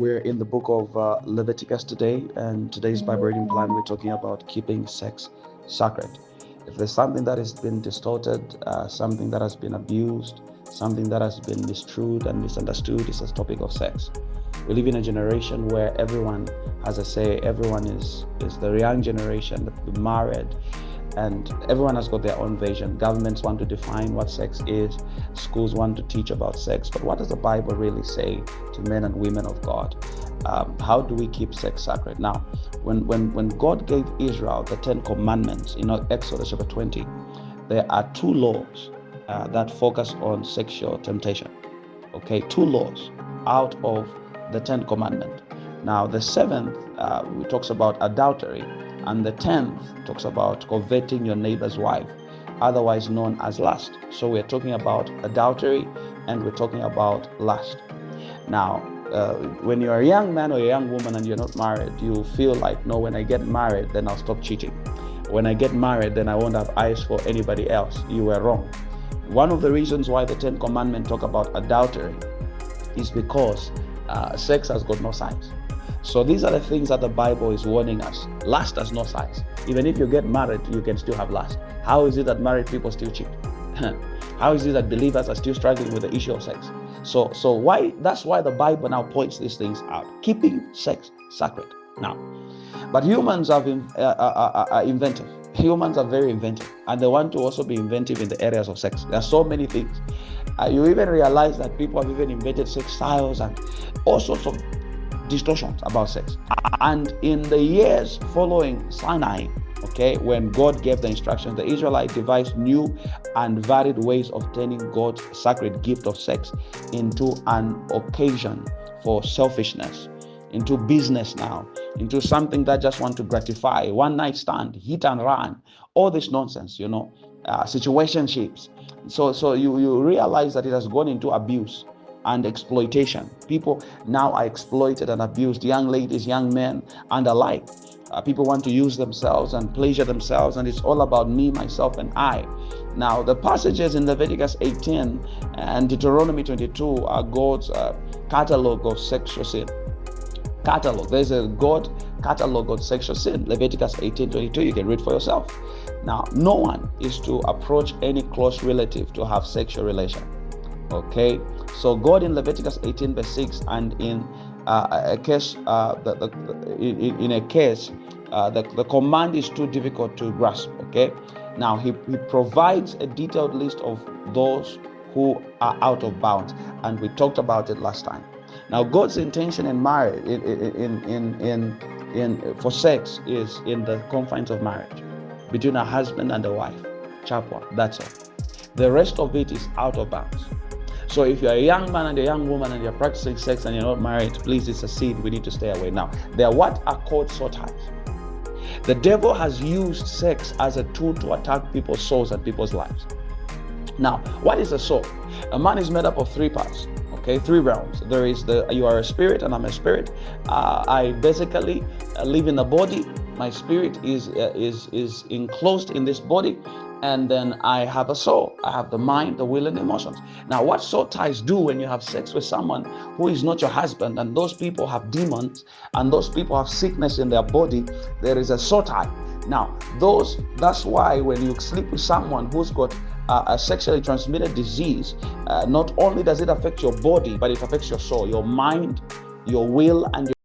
We're in the book of Leviticus today, and today's Bible reading plan, we're talking about keeping sex sacred. If there's something that has been distorted, something that has been abused, something that has been mistrued and misunderstood, is this topic of sex. We live in a generation where everyone has a say, everyone is the young generation, the married, and everyone has got their own vision. Governments want to define what sex is, schools want to teach about sex, but what does the Bible really say to men and women of God? How do we keep sex sacred? Now, when God gave Israel the 10 commandments in Exodus chapter 20, there are two laws that focus on sexual temptation. Okay, two laws out of the 10 commandments. Now, the seventh talks about adultery, and the 10th talks about coveting your neighbor's wife, otherwise known as lust. So we're talking about adultery and we're talking about lust. Now, when you're a young man or a young woman and you're not married, you feel like, no, when I get married, then I'll stop cheating. When I get married, then I won't have eyes for anybody else. You were wrong. One of the reasons why the 10 commandments talk about adultery is because sex has got no size. So these are the things that the Bible is warning us. Lust has no size. Even if you get married, you can still have lust. How is it that married people still cheat? How is it that believers are still struggling with the issue of sex? So why? That's why the Bible now points these things out. Keeping sex sacred. Now, but humans are inventive. Humans are very inventive, and they want to also be inventive in the areas of sex. There are so many things. You even realize that people have even invented sex styles and all sorts of distortions about sex. And in the years following Sinai, okay, when God gave the instructions, the Israelites devised new and varied ways of turning God's sacred gift of sex into an occasion for selfishness, into business now, into something that just want to gratify, one night stand, hit and run, all this nonsense, situationships. So you realize that it has gone into abuse and exploitation. People now are exploited and abused, young ladies, young men, and alike. People want to use themselves and pleasure themselves, and it's all about me, myself, and I. Now, the passages in Leviticus 18 and Deuteronomy 22 are God's catalog of sexual sin. There's a God catalog of sexual sin. Leviticus 18:22, you can read for yourself. Now, no one is to approach any close relative to have sexual relation. Okay, so God in Leviticus 18 verse 6, and in a case, the command is too difficult to grasp. Okay, now he provides a detailed list of those who are out of bounds, and we talked about it last time. Now, God's intention in marriage, for sex, is in the confines of marriage between a husband and a wife. Chapter. That's all. The rest of it is out of bounds. So if you're a young man and a young woman and you're practicing sex and you're not married, please, it's a sin. We need to stay away. Now, they are what are called soul ties. The devil has used sex as a tool to attack people's souls and people's lives. Now, what is a soul? A man is made up of three parts. Okay, three realms. There is you are a spirit and I'm a spirit. I basically live in a body. My spirit is enclosed in this body. And then I have a soul. I have the mind, the will, and the emotions. Now, what soul ties do when you have sex with someone who is not your husband, and those people have demons, and those people have sickness in their body, there is a soul tie. Now, that's why when you sleep with someone who's got a sexually transmitted disease, not only does it affect your body, but it affects your soul, your mind, your will, and your